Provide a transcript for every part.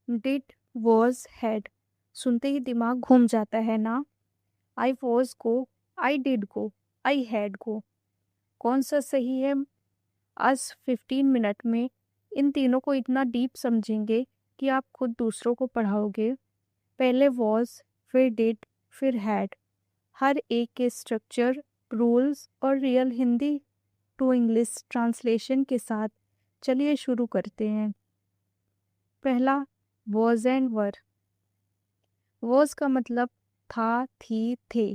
Did, was, had सुनते ही दिमाग घूम जाता है ना। I was go, I did go, I had go. कौन सा सही है? आज 15 मिनट में इन तीनों को इतना डीप समझेंगे कि आप खुद दूसरों को पढ़ाओगे। पहले वॉज, फिर डिड, फिर हैड। हर एक के स्ट्रक्चर, रूल्स और real Hindi to English translation के साथ चलिए शुरू करते हैं। पहला, वॉज एंड वर। वॉज का मतलब था, थी, थे।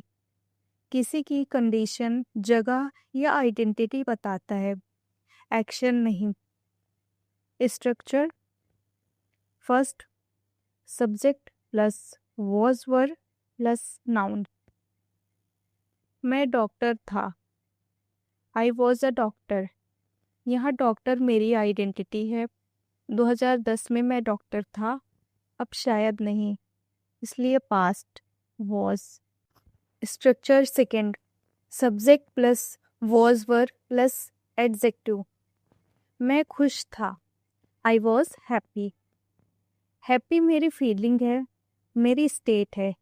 किसी की कंडीशन, जगह या आइडेंटिटी बताता है, एक्शन नहीं। Structure, first subject plus was were plus noun. मैं डॉक्टर था, आई वॉज अ डॉक्टर। यहाँ डॉक्टर मेरी आइडेंटिटी है। 2010 में मैं डॉक्टर था, अब शायद नहीं, इसलिए past was. Structure second, subject plus was were plus adjective. मैं खुश था, आई वॉज हैप्पी। हैप्पी मेरी फीलिंग है, मेरी स्टेट है।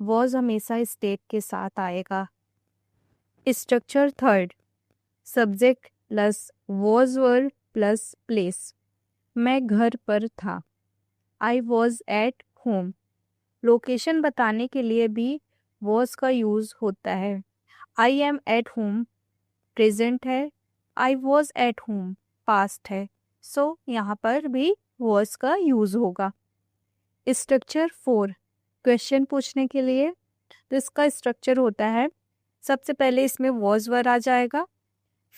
वॉज हमेशा स्टेट के साथ आएगा। Structure third, subject plus was were plus place. मैं घर पर था, I was at home. Location बताने के लिए भी वॉज का यूज़ होता है। I am at home present है, I was at home past है, सो यहाँ पर भी वॉज का यूज़ होगा। स्ट्रक्चर फोर, क्वेश्चन पूछने के लिए। तो इसका स्ट्रक्चर होता है, सबसे पहले इसमें वॉज वर आ जाएगा,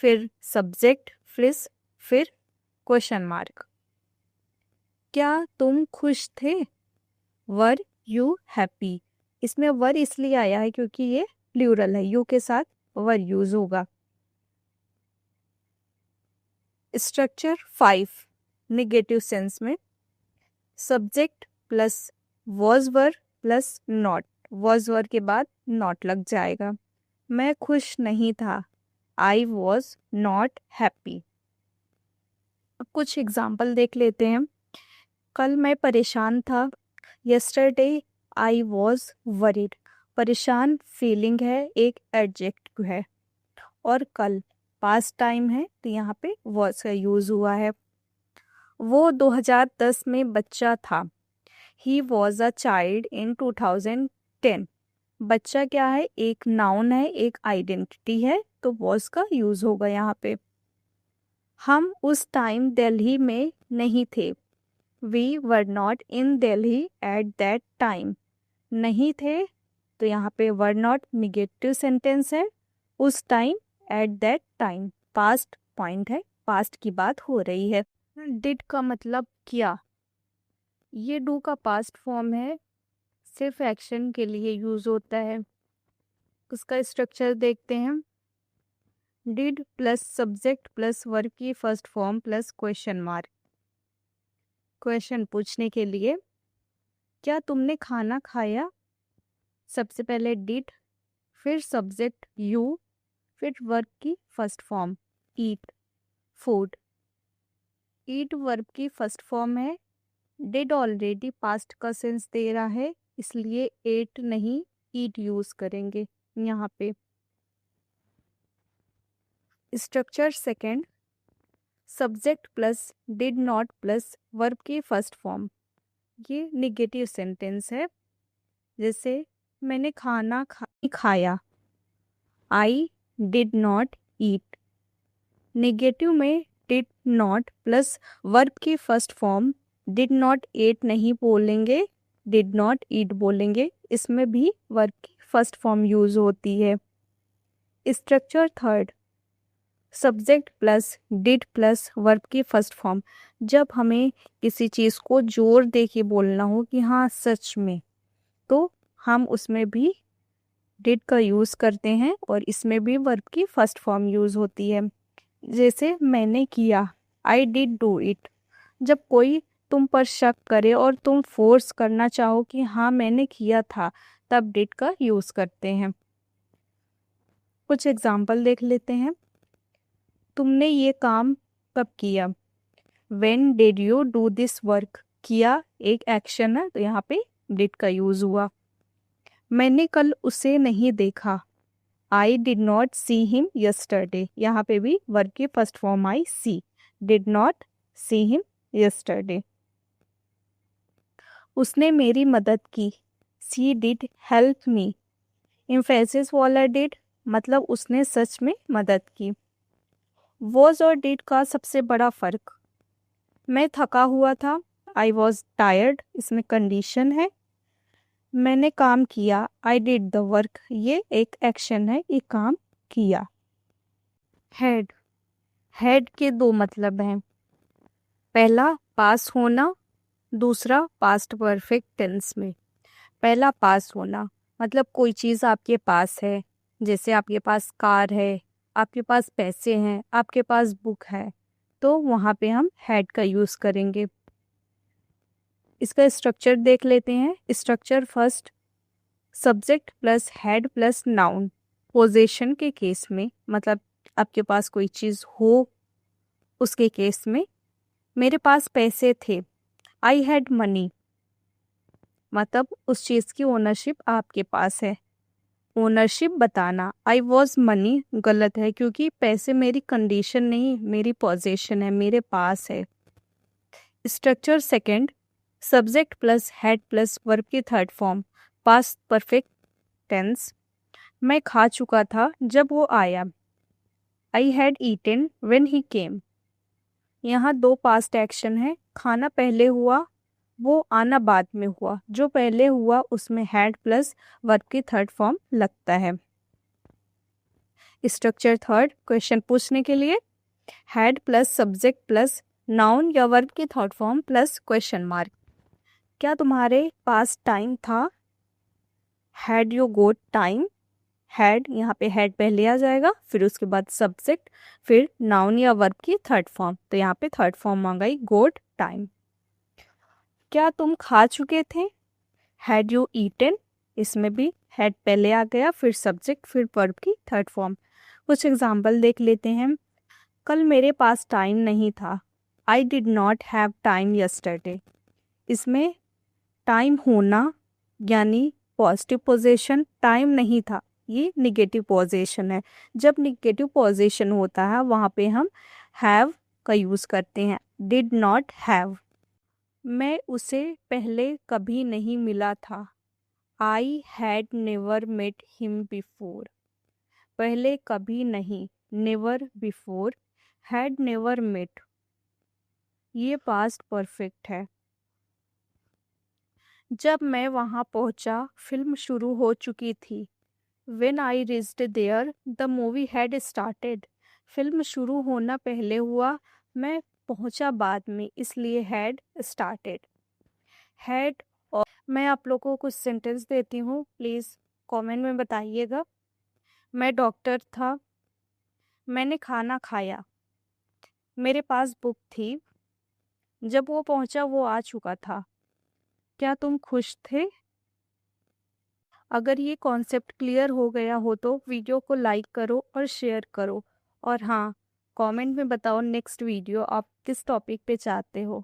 फिर सब्जेक्ट प्लस, फिर क्वेश्चन मार्क। क्या तुम खुश थे? Were you happy. इसमें वर इसलिए आया है क्योंकि ये प्लूरल है, यू के साथ वर यूज होगा। स्ट्रक्चर फाइव, निगेटिव सेंस में। Subject plus was were plus not. Was were के बाद नॉट लग जाएगा। मैं खुश नहीं था, आई वॉज नॉट हैप्पी। अब कुछ एग्जाम्पल देख लेते हैं। कल मैं परेशान था, यस्टरडे आई वॉज वरीड। परेशान फीलिंग है, एक एडजेक्टिव है। और कल पास्ट टाइम है, तो यहाँ पे वॉज का यूज हुआ है। वो 2010 में बच्चा था, he was a child in 2010। बच्चा क्या है? एक नाउन है, एक आइडेंटिटी है, तो वॉज का यूज होगा यहाँ पे। हम उस टाइम दिल्ली में नहीं थे, we were not in Delhi at that time. नहीं थे, तो यहाँ पे वर नॉट निगेटिव सेंटेंस है, उस time eight that time past point है, पास्ट की बात हो रही है। डिड का मतलब किया, ये डू का पास्ट फॉर्म है, सिर्फ एक्शन के लिए यूज होता है। उसका स्ट्रक्चर देखते हैं। Did plus subject plus verb की first form plus question mark. Question पूछने के लिए, क्या तुमने खाना खाया? सबसे पहले डिड, फिर सब्जेक्ट यू, फिर वर्ब की फर्स्ट फॉर्म ईट, फूड। ईट वर्ब की फर्स्ट फॉर्म है, डिड ऑलरेडी पास्ट का सेंस दे रहा है, इसलिए एट नहीं ईट यूज करेंगे यहाँ पे। Structure second, subject plus did not plus verb की फर्स्ट फॉर्म। ये निगेटिव सेंटेंस है, जैसे मैंने खाना खाया, आई डिड नॉट ईट। नेगेटिव में डिड नॉट प्लस वर्ब की first form did not eat नहीं बोलेंगे, डिड नॉट ईट बोलेंगे, इसमें भी वर्ब की फर्स्ट फॉर्म यूज होती है। Structure third, subject plus did plus verb की फर्स्ट फॉर्म। जब हमें किसी चीज़ को जोर दे के बोलना हो कि हाँ सच में, तो हम उसमें भी डिड का यूज़ करते हैं और इसमें भी वर्ब की फर्स्ट फॉर्म यूज़ होती है। जैसे मैंने किया, आई डिड डू इट। जब कोई तुम पर शक करे और तुम फोर्स करना चाहो कि हाँ मैंने किया था, तब डिड का यूज़ करते हैं। कुछ एग्जाम्पल देख लेते हैं। तुमने ये काम कब किया? When did you do this work? किया एक एक्शन है तो यहाँ पे डिड का यूज हुआ। मैंने कल उसे नहीं देखा, I did not see him yesterday. यहाँ पे भी वर्ब की first form I see, did not see him yesterday. उसने मेरी मदद की, she did help me. Emphasis वाला डिड मतलब उसने सच में मदद की। वॉज और डिड का सबसे बड़ा फर्क, मैं थका हुआ था, आई वॉज टायर्ड, इसमें कंडीशन है। मैंने काम किया, आई डिड द वर्क, ये एक एक्शन है, ये काम किया। हैड, हैड के दो मतलब हैं, पहला पास होना, दूसरा पास्ट परफेक्ट टेंस में। पहला पास होना मतलब कोई चीज़ आपके पास है, जैसे आपके पास कार है, आपके पास पैसे हैं, आपके पास बुक है, तो वहाँ पे हम हैड का यूज़ करेंगे। इसका स्ट्रक्चर देख लेते हैं। Structure first, subject plus had plus noun. Possession के केस में मतलब आपके पास कोई चीज़ हो, उसके केस में मेरे पास पैसे थे, आई हैड मनी, मतलब उस चीज़ की ओनरशिप आपके पास है। ओनरशिप बताना, आई वॉज मनी गलत है क्योंकि पैसे मेरी कंडीशन नहीं, मेरी पोजेशन है, मेरे पास है। Structure second, subject plus had plus verb की third form, past perfect tense. मैं खा चुका था जब वो आया, I had eaten when he came. यहाँ दो पास्ट एक्शन है, खाना पहले हुआ, वो आना बाद में हुआ। जो पहले हुआ उसमें हैड प्लस वर्ब की थर्ड फॉर्म लगता है। स्ट्रक्चर थर्ड, क्वेश्चन पूछने के लिए had plus subject plus noun या वर्ब की third form plus question mark. क्या तुम्हारे पास टाइम था, had you got time. Had, यहाँ पे हैड पहले आ जाएगा, फिर उसके बाद सब्जेक्ट, फिर नाउन या वर्ब की थर्ड फॉर्म, तो यहाँ पे थर्ड फॉर्म मांगाई गोट टाइम। क्या तुम खा चुके थे, हैड यू ईटन, इसमें भी हैड पहले आ गया, फिर सब्जेक्ट, फिर वर्ब की थर्ड फॉर्म। कुछ एग्जाम्पल देख लेते हैं। कल मेरे पास टाइम नहीं था, आई did not have time yesterday. इसमें टाइम होना यानी पॉजिटिव पोजीशन, टाइम नहीं था ये निगेटिव पोजीशन है। जब निगेटिव पोजीशन होता है वहाँ पे हम हैव का यूज़ करते हैं, डिड नॉट हैव। मैं उसे पहले कभी नहीं मिला था, I had never met him before. पहले कभी नहीं, never before, had never met, ये पास्ट परफेक्ट है। जब मैं वहाँ पहुँचा फिल्म शुरू हो चुकी थी, When I reached there, the movie had started. Film शुरू होना पहले हुआ, मैं पहुंचा बाद में, इसलिए had started. Had, और मैं आप लोगों को कुछ सेंटेंस देती हूँ, प्लीज़ कमेंट में बताइएगा। मैं डॉक्टर था, मैंने खाना खाया, मेरे पास बुक थी, जब वो पहुंचा वो आ चुका था, क्या तुम खुश थे। अगर ये कॉन्सेप्ट क्लियर हो गया हो तो वीडियो को लाइक करो और शेयर करो, और हाँ, कमेंट में बताओ नेक्स्ट वीडियो आप किस टॉपिक पे चाहते हो।